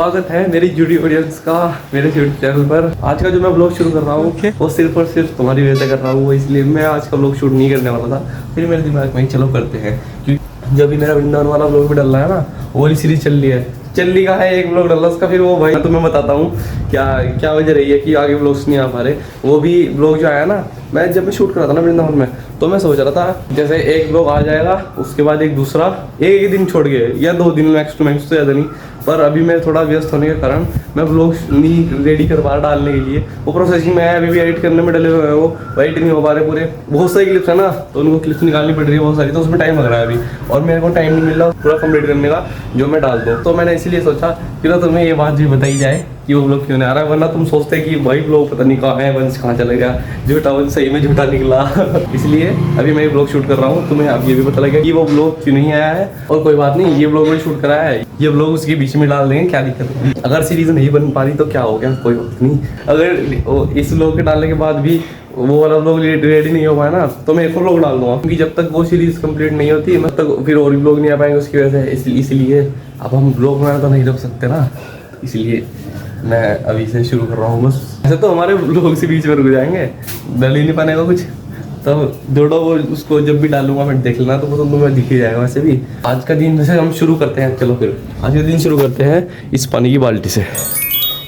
स्वागत है मेरी जुड़ी ऑडियंस का मेरे यूट्यूब चैनल पर। आज का जो मैं ब्लॉग शुरू कर रहा हूँ वो सिर्फ और सिर्फ तुम्हारी वजह से कर रहा हूँ, इसलिए मैं आज का ब्लॉग शूट नहीं करने वाला था। फिर मेरे दिमाग में चलो करते हैं, क्योंकि जब भी मेरा वृंदावन वाला ब्लॉग भी डल रहा है ना, वो वाली सीरीज चल रही है एक ब्लॉग डाला उसका। फिर वो भाई मैं तुम्हें बताता हूँ क्या क्या वजह रही है कि आगे ब्लॉग्स नहीं आ पा रहे। वो भी ब्लॉग जो आया ना, मैं जब मैं शूट कर रहा था ना वृंदावन में, तो मैं सोच रहा था जैसे एक ब्लॉग आ जाएगा, उसके बाद एक दूसरा, एक दिन छोड़ के या 2 दिन मैक्स टू मैक्स, तो ज़्यादा नहीं। पर अभी मैं थोड़ा व्यस्त होने के कारण मैं ब्लॉग नहीं रेडी कर पा रहा डालने के लिए। वो प्रोसेसिंग में है, अभी भी एडिट करने में डले हुए हैं, वो एडिट नहीं हो पा रहे पूरे। बहुत सारी क्लिप्स है ना, तो उनको क्लिप्स निकालनी पड़ रही है बहुत सारी, तो उसमें टाइम लग रहा है अभी, और मेरे को टाइम नहीं मिल रहा पूरा कंप्लीट करने का जो मैं डाल दूँ। तो मैंने इसीलिए सोचा कि ना तुम्हें ये बात भी बताई जाए कि वो ब्लॉग क्यों नहीं आ रहा है। वरना तुम सोचते कि भाई ब्लॉग पता नहीं कहाँ है, वंश कहाँ चला गया, झूठा वंश सही में झूठा निकला। इसलिए अभी मैं ये ब्लॉग शूट कर रहा हूँ, तुम्हें अब ये भी पता लगा कि वो ब्लॉग क्यों नहीं आया है। और कोई बात नहीं, ये ब्लॉग भी शूट कराया है, ये ब्लॉग उसके बीच में डाल देंगे, क्या दिक्कत है। अगर सीरीज नहीं बन पा रही तो क्या हो गया, कोई बात नहीं। अगर इस ब्लॉग के डालने के बाद भी वो वाला ब्लॉग रेडी नहीं हो पाया ना, तो मैं एक और ब्लॉग डाल दूंगा, क्योंकि जब तक वो सीरीज कंप्लीट नहीं होती तब तक फिर और भी ब्लॉग नहीं आ पाएंगे उसकी वजह से। इसलिए अब हम ब्लॉग बनाना तो नहीं रोक सकते ना, इसलिए मैं अभी से शुरू कर रहा हूँ बस। ऐसे तो हमारे लोग से बीच में रुक जाएंगे, डल ही नहीं पाएगा कुछ, तो जोड़ो वो उसको जब भी डालूंगा मैं देख लेना, तो वो तुम्हें दिख ही जाएगा। वैसे भी आज का दिन वैसे हम शुरू करते हैं, चलो फिर आज का दिन शुरू करते हैं इस पानी की बाल्टी से।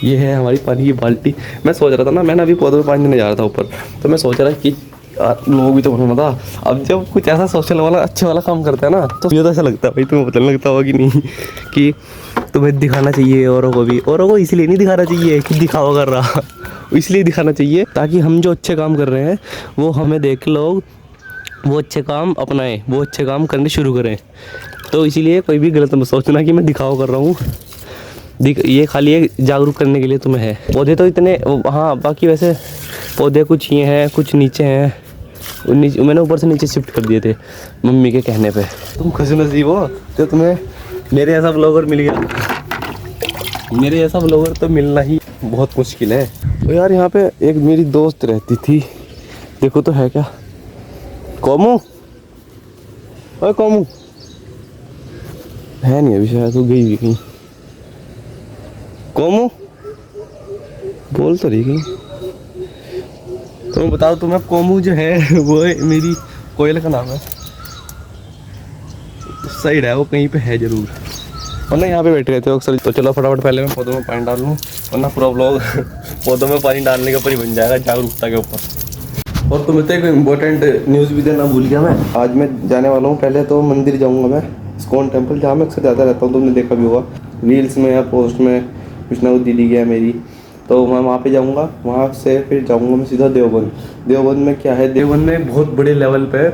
ये है हमारी पानी की बाल्टी। मैं सोच रहा था ना, मैंने अभी पौधों में पानी देने जा रहा था ऊपर, तो मैं सोच रहा कि लोग भी तो बनना था। अब जब कुछ ऐसा सोशल वाला अच्छे वाला काम करता है ना, तो ये तो ऐसा लगता है भाई, तुम्हें पता लगता होगा कि नहीं, कि तुम्हें दिखाना चाहिए औरों को भी। औरों को इसलिए नहीं दिखाना चाहिए कि दिखावा कर रहा, इसलिए दिखाना चाहिए ताकि हम जो अच्छे काम कर रहे हैं वो हमें देख लोग वो अच्छे काम अपनाएं, वो अच्छे काम करने शुरू करें। तो इसीलिए कोई भी गलत मत सोचना कि मैं दिखावा कर रहा हूँ, ये खाली एक जागरूक करने के लिए तुम्हें है। पौधे तो इतने, हाँ बाकी वैसे पौधे कुछ ये हैं कुछ नीचे हैं, मैंने ऊपर से नीचे शिफ्ट कर दिए थे मम्मी के कहने पे। तुम खुशनसीब हो तो तुम्हें मेरे ऐसा ब्लॉगर मिल गया। मेरे ऐसा ब्लॉगर तो मिलना ही बहुत मुश्किल है। तो यार यहाँ पे एक मेरी दोस्त रहती थी, देखो तो है क्या, कोमू, ओए कोमू है नहीं अभी, शायद तो गई हुई कहीं। कोमू बोल तो रही कहीं, तो मैं बता दूं तुम्हें, कोमू जो है वो मेरी कोयल का नाम है। सही है, वो कहीं पे है जरूर, वरना यहाँ पे बैठे रहते हो अक्सर। तो चलो फटाफट पहले मैं पौधों में पानी डाल लूँ, वरना पूरा व्लॉग पौधों में पानी डालने के ऊपर ही बन जाएगा, जागरूकता के ऊपर। और तुम्हें तो एक इम्पोर्टेंट न्यूज़ भी देना भूल गया मैं। आज मैं जाने वाला हूँ, पहले तो मंदिर जाऊँगा मैं, इस्कॉन टेम्पल, जहाँ मैं अक्सर जाता रहता हूँ, तुमने देखा भी होगा रील्स में या पोस्ट में, कुछ ना कुछ दीदी गया मेरी, तो मैं वहाँ पे जाऊँगा। वहाँ से फिर जाऊँगा मैं सीधा देवबंद। देवबंद में क्या है, देवबंद में बहुत बड़े लेवल पे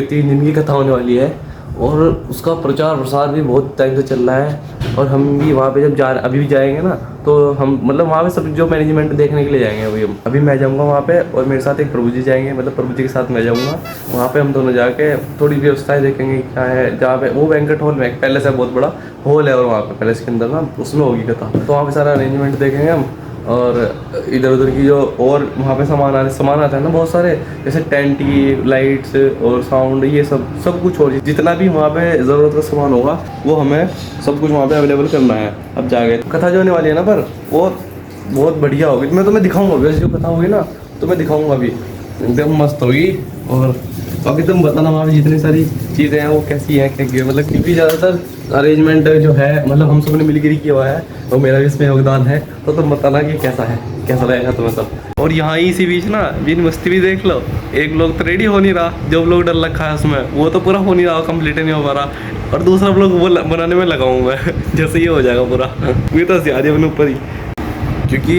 3 दिन की कथा होने वाली है, और उसका प्रचार प्रसार भी बहुत टाइम से चल रहा है। और हम भी वहाँ पे जब अभी भी जाएंगे ना, तो हम मतलब वहाँ पे सब जो मैनेजमेंट देखने के लिए जाएंगे अभी मैं जाऊँगा वहाँ पे, और मेरे साथ एक प्रभु जी जाएंगे, मतलब प्रभु जी के साथ मैं जाऊँगा। वहाँ पे हम दोनों जाके थोड़ी व्यवस्थाएं देखेंगे क्या है, जहाँ पे वो बैंक्वेट हॉल में पैलेस है, बहुत बड़ा हॉल है, और वहाँ पे पैलेस के अंदर ना उसमें होगी कथा, तो वहाँ पे सारा अरेंजमेंट देखेंगे हम। और इधर उधर की जो और वहाँ पे सामान आता है ना बहुत सारे, जैसे टेंट की लाइट्स और साउंड, ये सब कुछ, और जितना भी वहाँ पे ज़रूरत का सामान होगा वो हमें सब कुछ वहाँ पे अवेलेबल करना है। अब जाके कथा जो होने वाली है ना, पर वो बहुत बढ़िया होगी, मैं तुम्हें दिखाऊंगा वैसे जो कथा होगी ना, तो मैं दिखाऊंगा अभी, एकदम मस्त होगी। और बाकी तुम बताना वहाँ पे जितनी सारी चीज़ें हैं वो कैसी हैं, क्या मतलब, क्योंकि ज़्यादातर अरेंजमेंट जो है मतलब हम सब ने मिलकर किया हुआ है, और मेरा भी इसमें योगदान है। तो तुम बताना कि कैसा है, कैसा लगेगा तुम्हें सब। और यहाँ इसी बीच ना बिन मस्ती भी देख लो, एक लोग तो रेडी हो नहीं रहा, जो लोग डर रखा है उसमें वो तो पूरा हो नहीं रहा, कंप्लीट नहीं हो पा रहा, और दूसरा लोग वो बनाने में लगाऊँ मैं जैसे ये हो जाएगा पूरा, ये तो आ जाए ऊपर ही। क्योंकि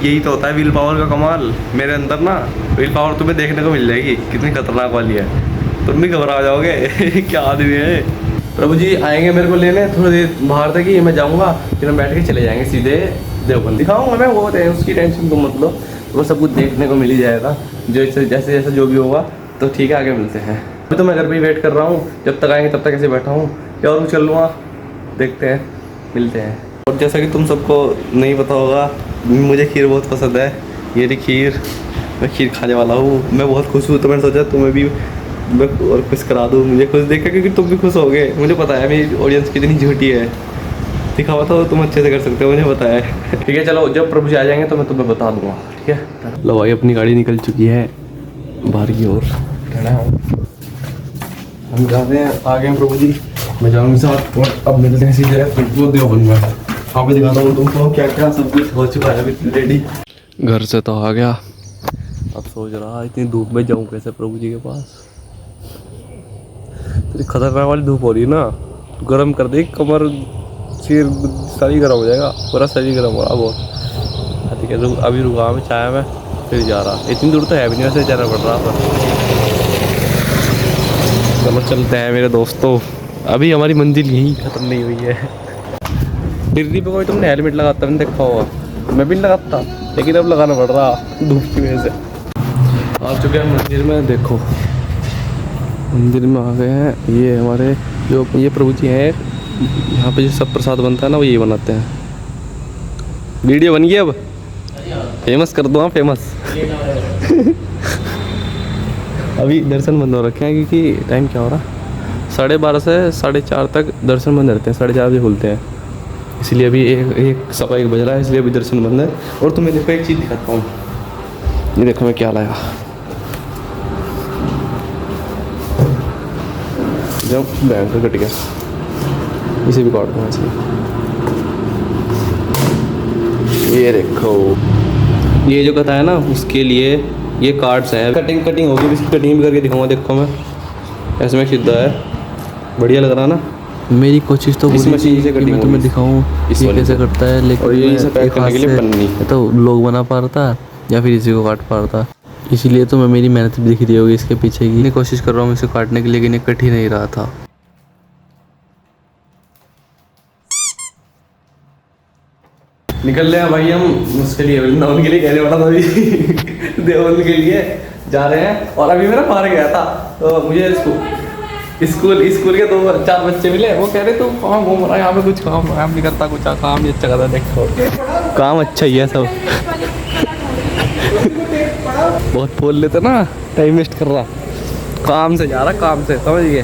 यही तो होता है विल पावर का कमाल मेरे अंदर ना, विल पावर तुम्हें देखने को मिल जाएगी कितनी खतरनाक वाली है, तुम भी घबरा जाओगे क्या आदमी है। प्रभु जी आएंगे मेरे को लेने थोड़ी देर बाहर तक ही, मैं जाऊँगा, फिर हम बैठ के चले जाएंगे सीधे देवबंद। दिखाऊंगा मैं, वो उसकी टेंशन तुम मत लो, वो सब कुछ देखने को मिल ही जाएगा, जो जैसे जैसे जो भी होगा। तो ठीक है, आगे मिलते हैं। अभी तो मैं घर पे ही वेट कर रहा हूँ, जब तक आएंगे तब तक ऐसे बैठा हूँ, क्या और कुछ कर लूँगा, देखते हैं, मिलते हैं। और जैसा कि तुम सबको नहीं पता होगा, मुझे खीर बहुत पसंद है, ये रही खीर, मैं खीर खाने वाला हूँ, मैं बहुत खुश हूँ। तो मैंने सोचा तुम्हें भी मैं और खुश करा दूँ, मुझे खुश देखा, क्योंकि तुम भी खुश हो गए। मुझे पता है मेरी ऑडियंस कितनी झूठी है, दिखा हुआ था, तुम अच्छे से कर सकते हो, मुझे बताया है। ठीक है चलो, जब प्रभु जी आ जाएंगे तो मैं तुम्हें बता दूंगा। ठीक है, लो भाई अपनी गाड़ी निकल चुकी है बाहर की ओर। हम जा रहे हैं, आ गए प्रभु जी, मैं जाऊँगी साथ। और अब मिलते हैं सीधे वो देवबंद में। वहाँ पे दिखाता हूँ तुमको क्या क्या सब कुछ हो चुका है अभी रेडी। घर से तो आ गया, अब सोच रहा इतनी धूप में जाऊँ कैसे प्रभु जी के पास। तेरी खतरनाक वाली धूप हो रही है ना, गर्म कर दे कमर, सिर सारी गर्म हो जाएगा, पूरा शरीर गर्म हो रहा बहुत। ठीक है अभी रुका मैं चाय में, फिर जा रहा। इतनी दूर तो है भी नहीं वैसे, जाना पड़ रहा पर चलो चलते हैं मेरे दोस्तों। अभी हमारी मंजिल यही ख़त्म नहीं हुई है। दिल्ली पे कोई तुमने हेलमेट लगाता मैंने देखा होगा, मैं भी नहीं लगाता, लेकिन अब लगाना पड़ रहा धूप की वजह से। आ चुके हैं मंदिर में, देखो मंदिर में आ गए हैं। ये हमारे जो ये प्रभु जी हैं, यहाँ पे जो सब प्रसाद बनता है ना वो ये बनाते हैं। वीडियो बन गई, अब फेमस कर दो। हाँ फेमस। अभी दर्शन बंद हो रखे हैं क्योंकि टाइम क्या हो रहा, 12:30 से 4:30 तक दर्शन बंद रहते हैं, 4:30 बजे खुलते हैं। इसलिए अभी एक 1:15 बज रहा है, इसलिए अभी दर्शन बंद है। और तुम्हें देखो एक चीज़ दिखाता हूँ, ये देखो मैं क्या लाया। जब बैंक कट गया, इसे भी काट दूँगा इसलिए। ये देखो, ये जो कथा है ना उसके लिए ये कार्ड्स हैं। कटिंग होगी, इसकी कटिंग भी करके दिखाऊंगा। देखो मैं ऐसे में सीधा है, बढ़िया लग रहा ना। मेरी कोशिश तो इस मशीन से कटिंग मैं तुम्हें दिखाऊँ ये कैसे करता है, लेकिन और ये सब पैक करने के लिए पन्नी तो लोग बना पा रहा था या फिर इसी को काट पा रहा था, इसीलिए तो मैं मेरी मेहनत भी दिख रही होगी इसके पीछे की। मैं कोशिश कर रहा हूँ इसे काटने की, लेकिन ये कट ही नहीं रहा था। निकल रहे हैं भाई हम उसके लिए, वृंदावन के लिए कहने वाला था अभी। देवबंद के लिए जा रहे हैं। और अभी मेरा बाहर गया था तो मुझे स्कूल के 2-4 बच्चे मिले, वो कह रहे तू कहाँ घूम रहा है, यहाँ पे कुछ काम नहीं करता, कुछ काम नहीं अच्छा करता। देखो काम अच्छा ही है सब। बहुत बोल लेते ना, टाइम वेस्ट कर रहा, काम से जा रहा, काम से, समझ गए,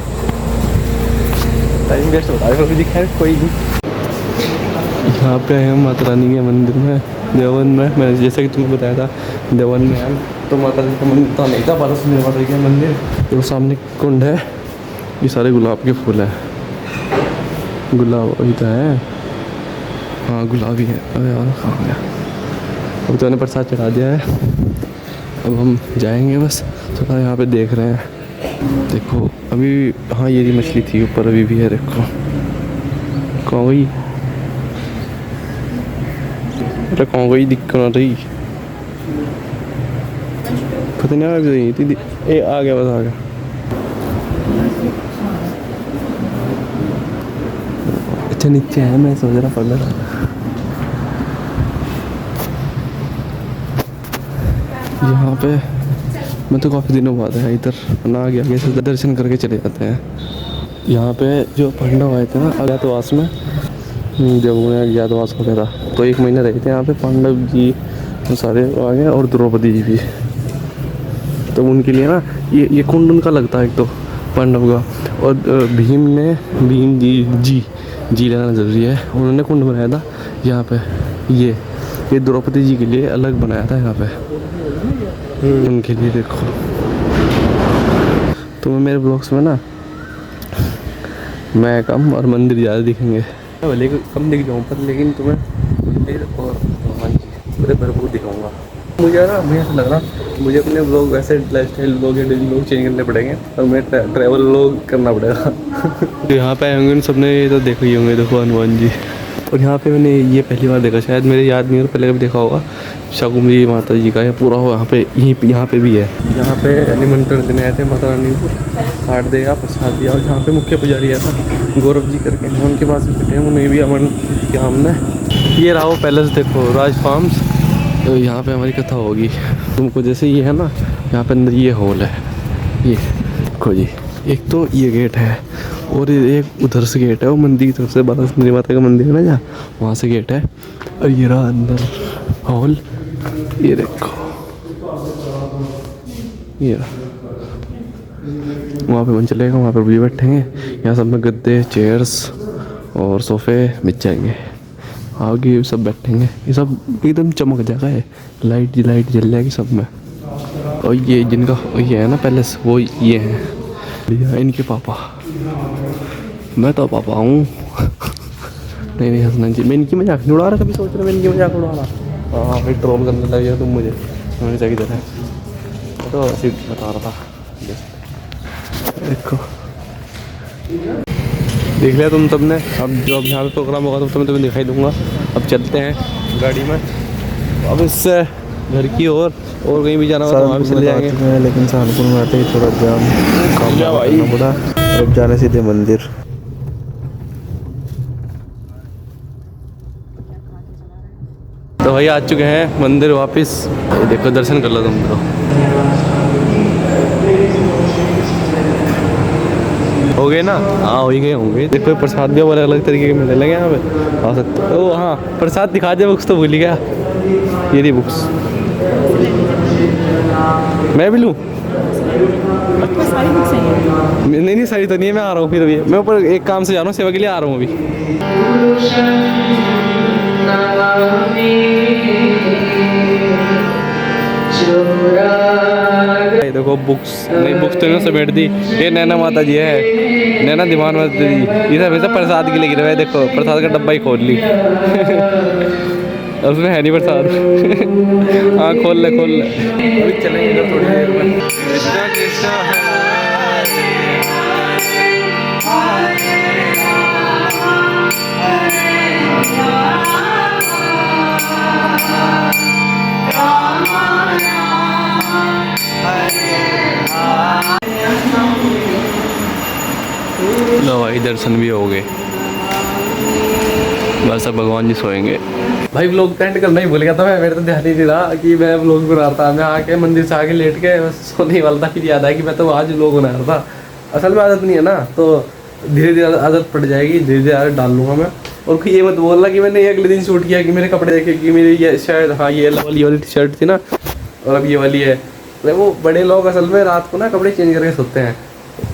टाइम वेस्ट हो रहा है। दिखा कोई नहीं। यहाँ पे है माता रानी के मंदिर में देवबंद में। मैंने जैसे कि तुम्हें बताया था देवबंद में है तो माता जी का मंदिर तो नहीं था, बारह सुंदरी माता जी का मंदिर। तो सामने कुंड है, ये सारे गुलाब के फूल हैं। गुलाब अभी तो है, हाँ गुलाबी है। अरे यार कहाँ गया, अब तो मैंने प्रसाद चढ़ा दिया है। अब हम जाएंगे, बस थोड़ा यहाँ पे देख रहे हैं। देखो अभी, हाँ ये मछली थी ऊपर, अभी भी है। देखो कहाँ गई, अरे कहाँ गई, दिक्कत ना रही, पता नहीं आ गई। ए आ गया, बस आ गया। अच्छा नीचे है, मैं सोच रहा पड़ रहा। यहाँ पे मैं तो काफ़ी दिनों बाद है इधर, ना आगे आगे से दर्शन करके चले जाते हैं। यहाँ पे जो पांडव आए थे ना अज्ञातवास में, जब उन्हें अज्ञातवास हो गया था तो 1 महीना रहे थे यहाँ पे। पांडव जी सारे आ गए और द्रौपदी जी भी। तो उनके लिए ना ये कुंड उनका लगता है एक तो पांडव का, और भीम जी लेना ज़रूरी है। उन्होंने कुंड बनाया था यहाँ पे, ये द्रौपदी जी के लिए अलग बनाया था यहाँ पे उनके लिए। देखो तुम्हें मेरे ब्लॉग्स में ना मैं कम और मंदिर ज़्यादा दिखेंगे, भले कम दिख जाऊँ पर, लेकिन तुम्हें मंदिर और भगवान जी पूरे भरपूर दिखाऊंगा। मुझे ना मुझे ऐसा लग रहा मुझे अपने ब्लॉग वैसे लाइफस्टाइल ब्लॉग या डेली ब्लॉग चेंज करने पड़ेंगे और मैं ट्रैवल ब्लॉग करना पड़ेगा। तो यहाँ पे आए होंगे सबने तो देखो ही होंगे, देखो हनुमान जी। और यहाँ पे मैंने ये पहली बार देखा, शायद मेरे याद नहीं, और पहले कभी देखा होगा। शाकुंभरी माता जी का है पूरा, हो यहाँ पे यहाँ पे भी है। यहाँ पे निमंत्रण देने आए थे माता रानी को, काट देगा प्रसाद दिया। और यहाँ पे मुख्य पुजारी आया था गौरव जी करके, उनके पास भी बैठे हैं, उन्हें भी अमन किया हमने। ये रहा वो पैलेस, देखो राज फार्म्स। तो यहाँ पे हमारी कथा होगी तुमको, जैसे ये है ना यहाँ पे अंदर ये हॉल है, ये देखो जी। एक तो ये गेट है और एक उधर से गेट है, वो मंदिर की तरफ से, बाला सुंदरी माता का मंदिर है ना जहाँ, वहाँ से गेट है। और ये रहा अंदर हॉल, ये देखो ये रहा। वहाँ पे मन चलेगा, वहाँ पर भी बैठेंगे। यहाँ सब में गद्दे चेयर्स और सोफे बिछ जाएंगे, आगे सब बैठेंगे, ये सब एकदम चमक जाएगा, है लाइट जल जाएगी सब में। और ये जिनका ये है ना पैलेस, वो ये हैं भैया, इनके पापा। मैं तो पापा हूँ। नहीं हंसना जी, मैं इनकी मजाक नहीं उड़ा रहा, कभी सोच रहा मैं इनकी मजाक उड़ा रहा। हाँ फिर ट्रोल करने लग गया तुम मुझे, मैंने चाहिए था तो ऐसे बता रहा था। देखो देख लिया तुम सबने, अब जो अब यहाँ पे प्रोग्राम होगा तो तुम्हें दिखाई दूंगा। अब चलते हैं गाड़ी में, अब इससे घर की और कहीं भी जाना होगा तो वहाँ भी चले जाएंगे। लेकिन सहारनपुर में आते ही थोड़ा जाम करना पड़ा, अब जाने सीधे मंदिर। तो भाई आ चुके हैं मंदिर वापस, देखो दर्शन कर लो तुम तो। हो गए ना? हाँ हो ही गए होंगे। देखो प्रसाद भी अलग अलग तरीके के मिलने लगे यहाँ पे, आ सकते हो। हाँ प्रसाद दिखा दे, बुक्स तो भूल ही गया। ये रही बुक्स, मैं भी लूँ? नहीं सारी तो नहीं है, मैं आ रहा हूँ फिर अभी, मैं ऊपर एक काम से जा रहा हूँ, सेवा के लिए आ रहा हूँ अभी। देखो बुक्स, नहीं बुक्स तो इन्होंने समेट दी। ये नैना माता जी है, नैना दीवान माता जी, ये सब ऐसा प्रसाद के लिए गिरे हुए। देखो प्रसाद का डब्बा ही खोल ली। और उसमें है नहीं प्रसाद। हाँ खोल ले अभी चलेंगे थोड़ी देर में। लो भाई दर्शन भी हो गए, बस अब भगवान जी सोएंगे। भाई व्लॉग एंड करना ही भूल गया था मैं, मेरे तो ध्यान ही नहीं रहा कि मैं व्लॉग बना रहा था। मैं आके मंदिर से आके लेट के बस सोने वाला था, फिर याद आया कि मैं तो आज व्लॉग बना रहा था। असल में आदत नहीं है ना, तो धीरे धीरे आदत पड़ जाएगी, धीरे धीरे आदत डाल लूँगा मैं। और कोई ये मत बोलना कि मैंने अगले दिन शूट किया कि मेरे कपड़े देखे कि मेरी ये शर्ट, हाँ ये वाली टी शर्ट थी ना, और अब ये वाली है। वो बड़े लोग असल में रात को ना कपड़े चेंज करके सोते हैं।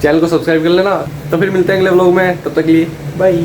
चैनल को सब्सक्राइब कर लेना। तो फिर मिलते हैं अगले व्लॉग में, तब तक के लिए बाय।